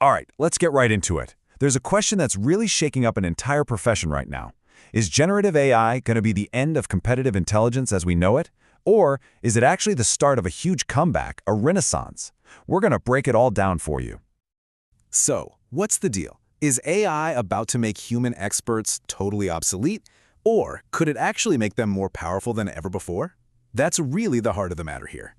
All right, let's get right into it. There's a question that's really shaking up an entire profession right now. Is generative AI going to be the end of competitive intelligence as we know it? Or is it actually the start of a huge comeback, a renaissance? We're going to break it all down for you. So, what's the deal? Is AI about to make human experts totally obsolete? Or could it actually make them more powerful than ever before? That's really the heart of the matter here.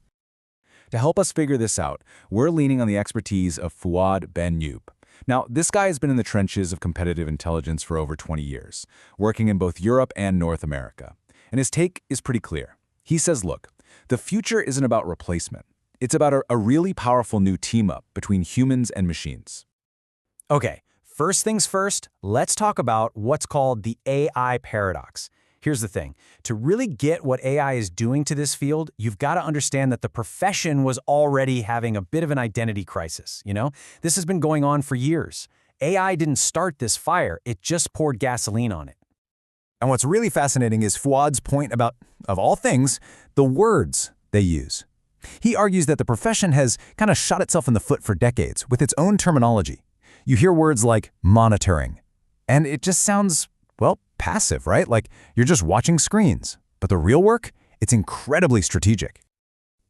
To help us figure this out, we're leaning on the expertise of Fouad Benyoub. Now, this guy has been in the trenches of competitive intelligence for over 20 years, working in both Europe and North America. And his take is pretty clear. He says, look, the future isn't about replacement. It's about a really powerful new team-up between humans and machines. Okay, first things first, let's talk about what's called the AI paradox. Here's the thing. To really get what AI is doing to this field, you've got to understand that the profession was already having a bit of an identity crisis, This has been going on for years. AI didn't start this fire, it just poured gasoline on it. And what's really fascinating is Fouad's point about, of all things, the words they use. He argues that the profession has kind of shot itself in the foot for decades with its own terminology. You hear words like monitoring, and it just sounds, well, passive, right? Like you're just watching screens. But the real work, it's incredibly strategic.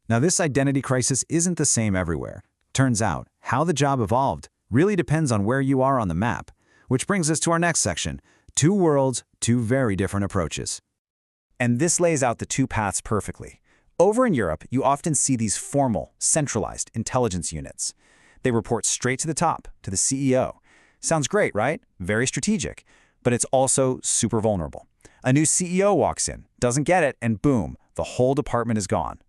Now, this identity crisis isn't the same everywhere. Turns out, how the job evolved really depends on where you are on the map, which brings us to our next section, two worlds, two very different approaches. And this lays out the two paths perfectly. Over in Europe, you often see these formal, centralized intelligence units. They report straight to the top, to the CEO. Sounds great, right? Very strategic. But it's also super vulnerable. A new CEO walks in, doesn't get it, and boom, the whole department is gone.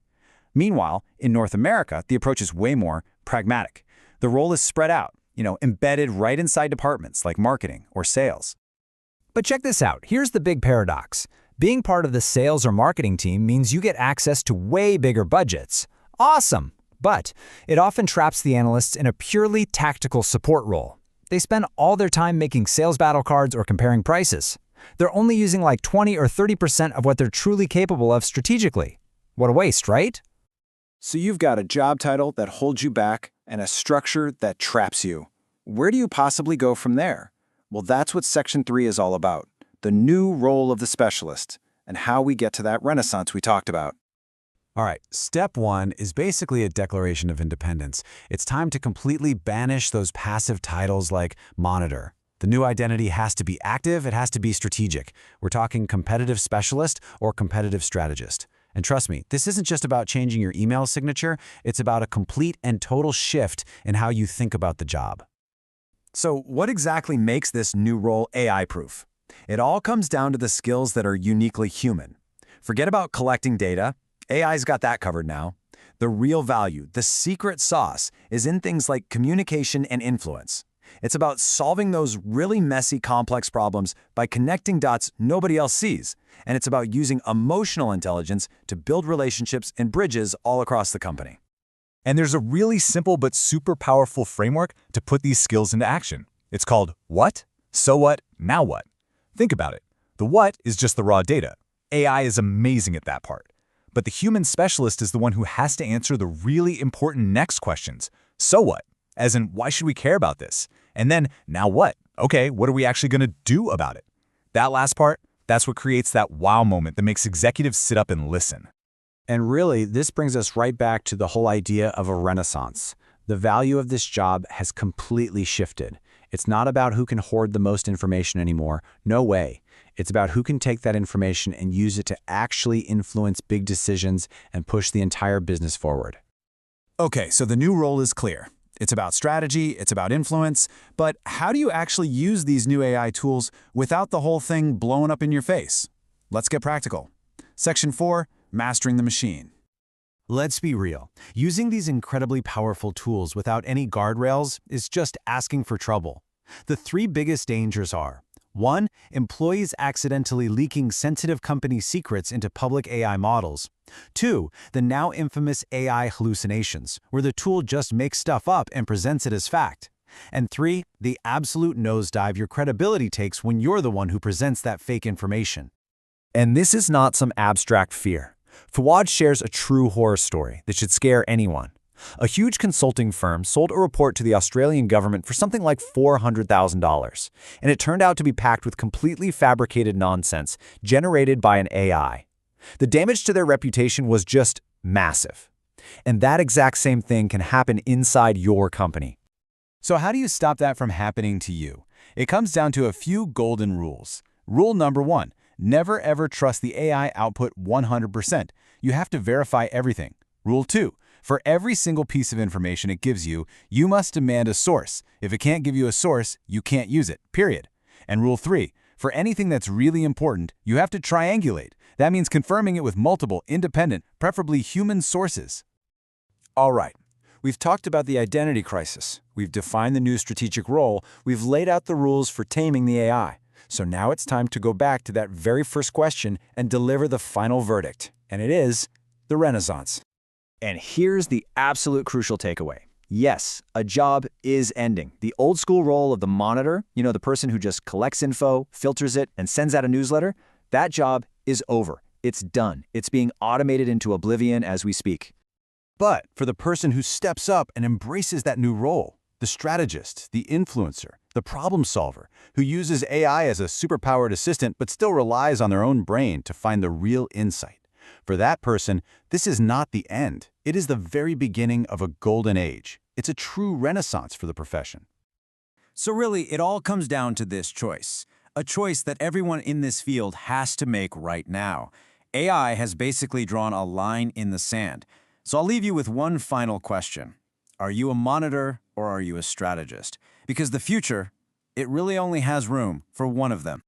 Meanwhile, in North America, the approach is way more pragmatic. The role is spread out, embedded right inside departments like marketing or sales. But check this out. Here's the big paradox. Being part of the sales or marketing team means you get access to way bigger budgets. Awesome! But it often traps the analysts in a purely tactical support role. They spend all their time making sales battle cards or comparing prices. They're only using like 20 or 30% of what they're truly capable of strategically. What a waste, right? So you've got a job title that holds you back and a structure that traps you. Where do you possibly go from there? Well, that's what Section 3 is all about, the new role of the specialist, and how we get to that renaissance we talked about. All right, step one is basically a declaration of independence. It's time to completely banish those passive titles like monitor. The new identity has to be active, it has to be strategic. We're talking competitive specialist or competitive strategist. And trust me, this isn't just about changing your email signature, it's about a complete and total shift in how you think about the job. So what exactly makes this new role AI-proof? It all comes down to the skills that are uniquely human. Forget about collecting data. AI's got that covered now. The real value, the secret sauce, is in things like communication and influence. It's about solving those really messy, complex problems by connecting dots nobody else sees. And it's about using emotional intelligence to build relationships and bridges all across the company. And there's a really simple but super powerful framework to put these skills into action. It's called what, so what, now what. Think about it. The what is just the raw data. AI is amazing at that part. But the human specialist is the one who has to answer the really important next questions. So what? As in, why should we care about this? And then, now what? Okay, what are we actually going to do about it? That last part, that's what creates that wow moment that makes executives sit up and listen. And really, this brings us right back to the whole idea of a renaissance. The value of this job has completely shifted. It's not about who can hoard the most information anymore. No way. It's about who can take that information and use it to actually influence big decisions and push the entire business forward. Okay, so the new role is clear. It's about strategy, it's about influence, but how do you actually use these new AI tools without the whole thing blowing up in your face? Let's get practical. Section 4, Mastering the Machine. Let's be real. Using these incredibly powerful tools without any guardrails is just asking for trouble. The three biggest dangers are: 1. Employees accidentally leaking sensitive company secrets into public AI models. 2. The now infamous AI hallucinations, where the tool just makes stuff up and presents it as fact. And 3. The absolute nosedive your credibility takes when you're the one who presents that fake information. And this is not some abstract fear. Fouad shares a true horror story that should scare anyone. A huge consulting firm sold a report to the Australian government for something like $400,000, and it turned out to be packed with completely fabricated nonsense generated by an AI. The damage to their reputation was just massive. And that exact same thing can happen inside your company. So how do you stop that from happening to you? It comes down to a few golden rules. Rule number 1, never ever trust the AI output 100%. You have to verify everything. Rule 2, for every single piece of information it gives you, you must demand a source. If it can't give you a source, you can't use it, period. And rule 3, for anything that's really important, you have to triangulate. That means confirming it with multiple, independent, preferably human sources. All right. We've talked about the identity crisis. We've defined the new strategic role. We've laid out the rules for taming the AI. So now it's time to go back to that very first question and deliver the final verdict. And it is the Renaissance. And here's the absolute crucial takeaway. Yes, a job is ending. The old school role of the monitor, the person who just collects info, filters it, and sends out a newsletter, that job is over. It's done. It's being automated into oblivion as we speak. But for the person who steps up and embraces that new role, the strategist, the influencer, the problem solver, who uses AI as a superpowered assistant but still relies on their own brain to find the real insight. For that person, this is not the end. It is the very beginning of a golden age. It's a true renaissance for the profession. So really, it all comes down to this choice. A choice that everyone in this field has to make right now. AI has basically drawn a line in the sand. So I'll leave you with one final question. Are you a monitor or are you a strategist? Because the future, it really only has room for one of them.